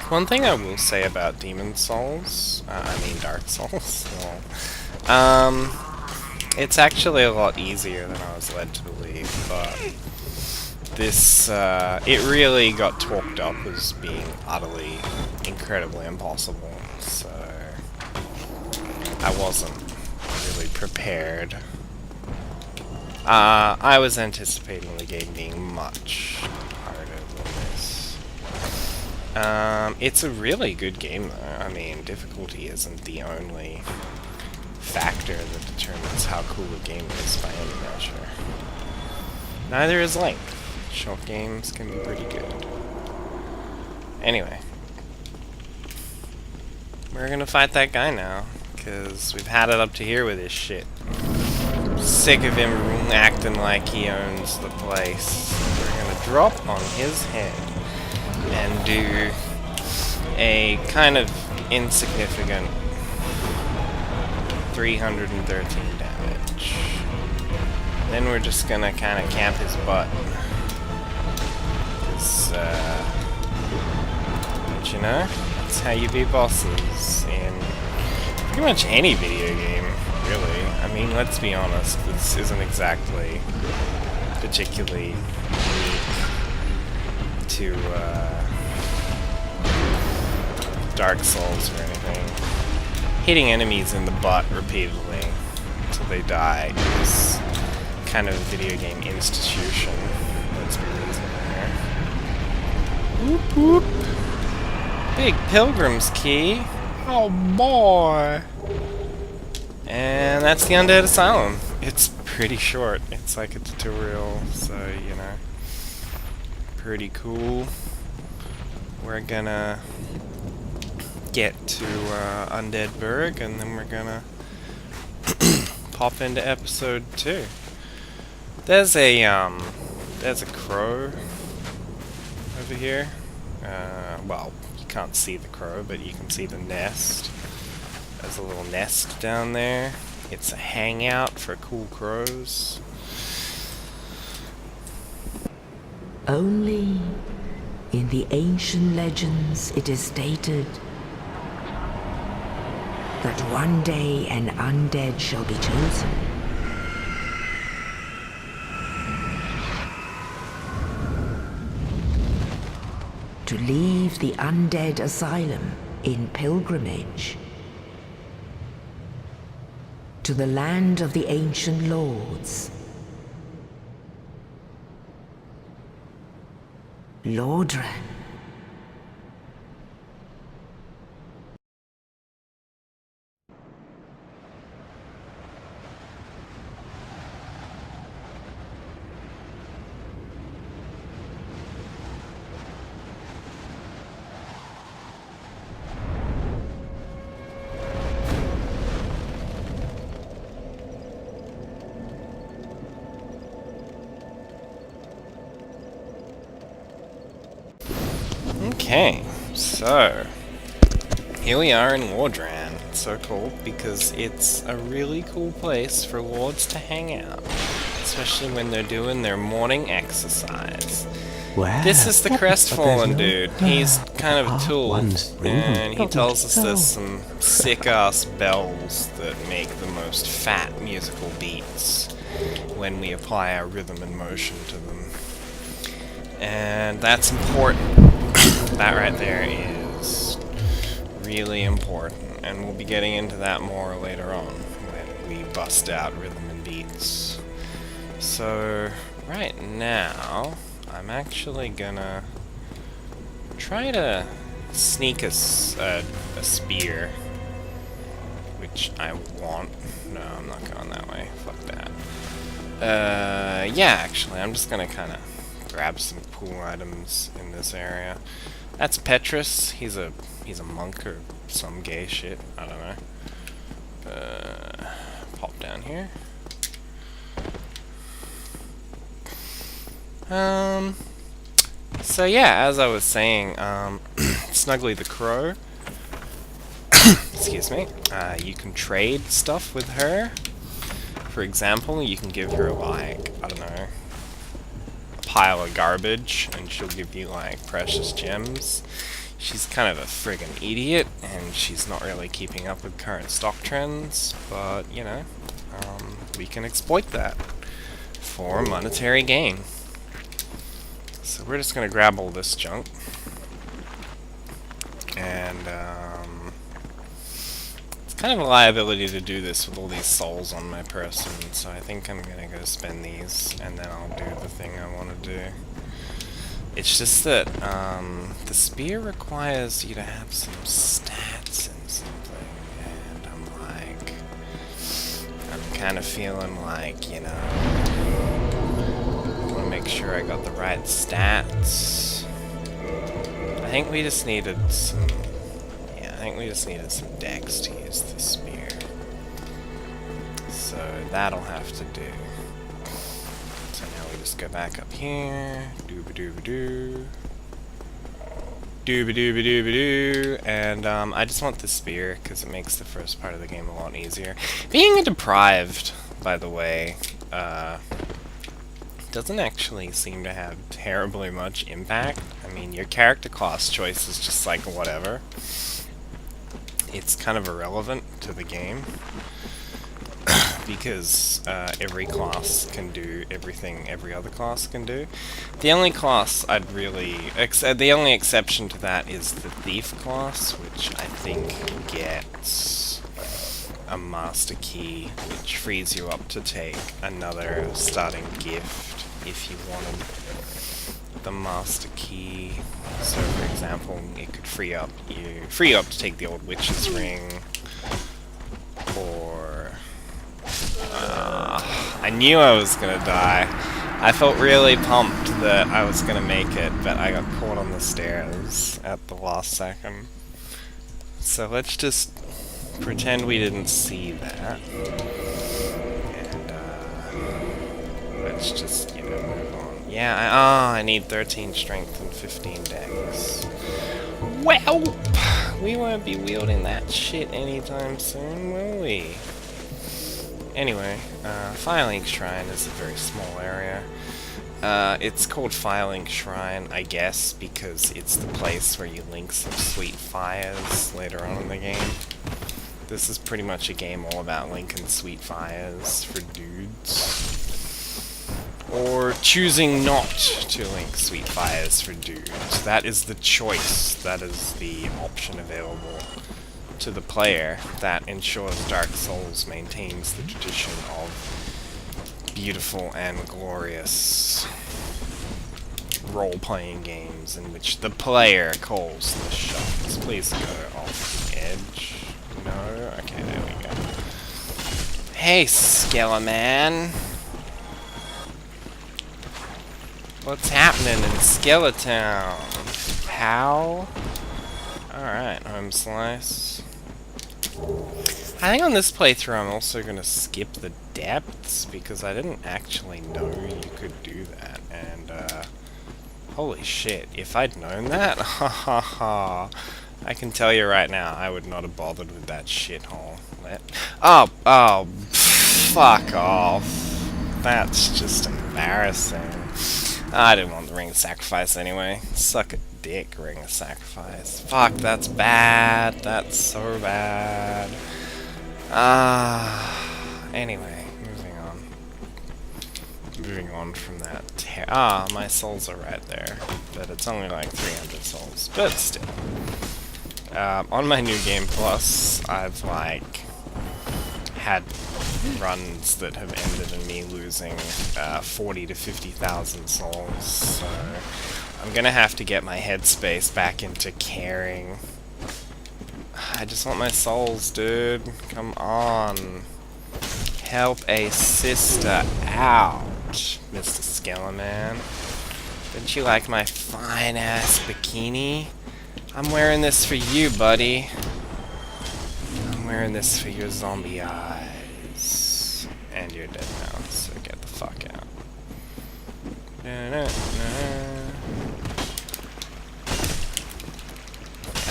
One thing I will say about Demon Souls, I mean Dark Souls, well, it's actually a lot easier than I was led to believe, but this, it really got talked up as being utterly, incredibly impossible, so I wasn't really prepared. I was anticipating the game being much harder than this. It's a really good game though. I mean, difficulty isn't the only factor that determines how cool a game is by any measure. Neither is length. Short games can be pretty good. Anyway. We're gonna fight that guy now, because we've had it up to here with this shit. Sick of him acting like he owns the place. We're gonna drop on his head and do a kind of insignificant 313 damage. Then we're just gonna kind of camp his butt. Because, but you know, that's how you beat bosses in pretty much any video game, really. I mean, let's be honest, this isn't exactly particularly unique to Dark Souls or anything. Hitting enemies in the butt repeatedly until they die is kind of a video game institution. Let's be reasonable here. Whoop whoop. Big Pilgrim's Key. Oh boy. And that's the Undead Asylum. It's pretty short. It's like a tutorial, so you know, pretty cool. We're gonna get to Undead Burg, and then we're gonna pop into episode 2. There's a crow over here. Well, you can't see the crow, but you can see the nest. There's a little nest down there. It's a hangout for cool crows. Only in the ancient legends it is stated that one day an undead shall be chosen. To leave the Undead Asylum in pilgrimage to the land of the ancient lords. Lordran. Okay, so here we are in Lordran. It's so cool because it's a really cool place for lords to hang out, especially when they're doing their morning exercise. Wow. This is the crestfallen dude. He's kind of a tool, one's and he tells us there's some sick-ass bells that make the most fat musical beats when we apply our rhythm and motion to them. And that's important. That right there is really important, and we'll be getting into that more later on when we bust out rhythm and beats. So, right now, I'm actually gonna try to sneak a spear, which I want. No, I'm not going that way. Fuck that. Yeah, actually, I'm just gonna kind of grab some cool items in this area. That's Petrus. He's a monk or some gay shit. I don't know. Pop down here. So yeah, as I was saying, Snuggly the Crow. Excuse me. You can trade stuff with her. For example, you can give her like, I don't know, pile of garbage, and she'll give you, like, precious gems. She's kind of a friggin' idiot, and she's not really keeping up with current stock trends, but, you know, we can exploit that for monetary gain. So we're just gonna grab all this junk, and, it's kind of a liability to do this with all these souls on my person, so I think I'm gonna go spend these, and then I'll do the thing I want to do. It's just that, the spear requires you to have some stats and something, and I'm kind of feeling like, you know, I want to make sure I got the right stats. I think we just needed some, dex to use the spear. So that'll have to do. So now we just go back up here, dooba-dooba-doo, dooba-dooba-dooba-doo, and I just want the spear because it makes the first part of the game a lot easier. Being deprived, by the way, doesn't actually seem to have terribly much impact. I mean, your character class choice is just like whatever. It's kind of irrelevant to the game because every class can do everything every other class can do. The only class I'd really... the only exception to that is the Thief class, which I think gets a Master Key, which frees you up to take another starting gift if you wanted the Master Key. So, for example, it could free you up to take the Old Witch's Ring, or... I knew I was gonna die. I felt really pumped that I was gonna make it, but I got caught on the stairs at the last second. So let's just pretend we didn't see that. And, let's just, you know, move on. Yeah, I need 13 strength and 15 dex. Well, we won't be wielding that shit anytime soon, will we? Anyway, Filing Shrine is a very small area. It's called Filing Shrine, I guess, because it's the place where you link some sweet fires later on in the game. This is pretty much a game all about linking sweet fires for dudes. Or choosing not to link sweet fires for dudes. That is the choice. That is the option available to the player that ensures Dark Souls maintains the tradition of beautiful and glorious role-playing games in which the player calls the shots. Please go off the edge. No? Okay, there we go. Hey, Skeleman! What's happening in Skeleton? How? Alright, home slice. I think on this playthrough I'm also going to skip the depths, because I didn't actually know you could do that, and, holy shit, if I'd known that, hahaha, I can tell you right now, I would not have bothered with that shithole. Oh, fuck off. That's just embarrassing. I didn't want the Ring of Sacrifice anyway. Suck a dick, Ring of Sacrifice. Fuck, that's bad. That's so bad. Anyway, moving on from that. My souls are right there. But it's only like 300 souls. But still. On my New Game Plus, I've, like, had runs that have ended in me losing 40 to 50,000 souls, so I'm gonna have to get my headspace back into caring. I just want my souls, dude. Come on. Help a sister out, Mr. Skeleman. Didn't you like my fine-ass bikini? I'm wearing this for you, buddy. I'm wearing this for your zombie eyes. And you're dead now, so get the fuck out. Out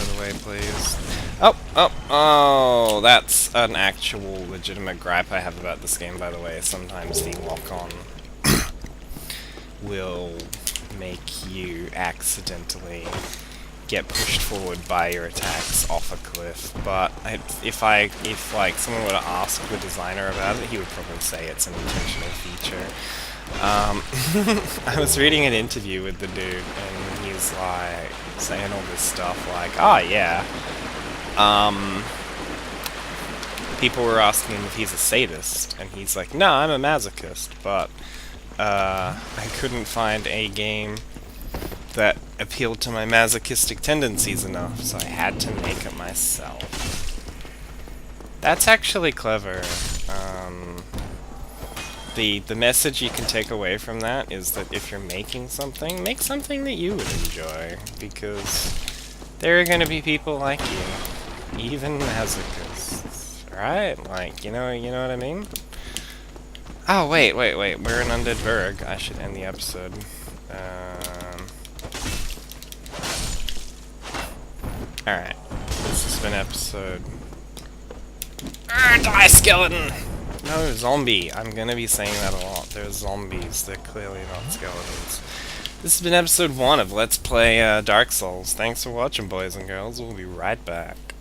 of the way, please. Oh, that's an actual legitimate gripe I have about this game, by the way. Sometimes the lock-on will make you accidentally get pushed forward by your attacks off a cliff. But if like someone were to ask the designer about it, he would probably say it's an intentional feature. I was reading an interview with the dude, and he's like saying all this stuff like, oh yeah, people were asking him if he's a sadist, and he's like, no, I'm a masochist, but I couldn't find a game that appealed to my masochistic tendencies enough, so I had to make it myself. That's actually clever. The message you can take away from that is that if you're making something, make something that you would enjoy, because there are going to be people like you, even masochists, right? Like, you know what I mean? Oh, wait, we're in Undead Burg. I should end the episode. Alright, this has been episode... die, skeleton! No, zombie. I'm gonna be saying that a lot. They're zombies. They're clearly not skeletons. This has been episode 1 of Let's Play Dark Souls. Thanks for watching, boys and girls. We'll be right back.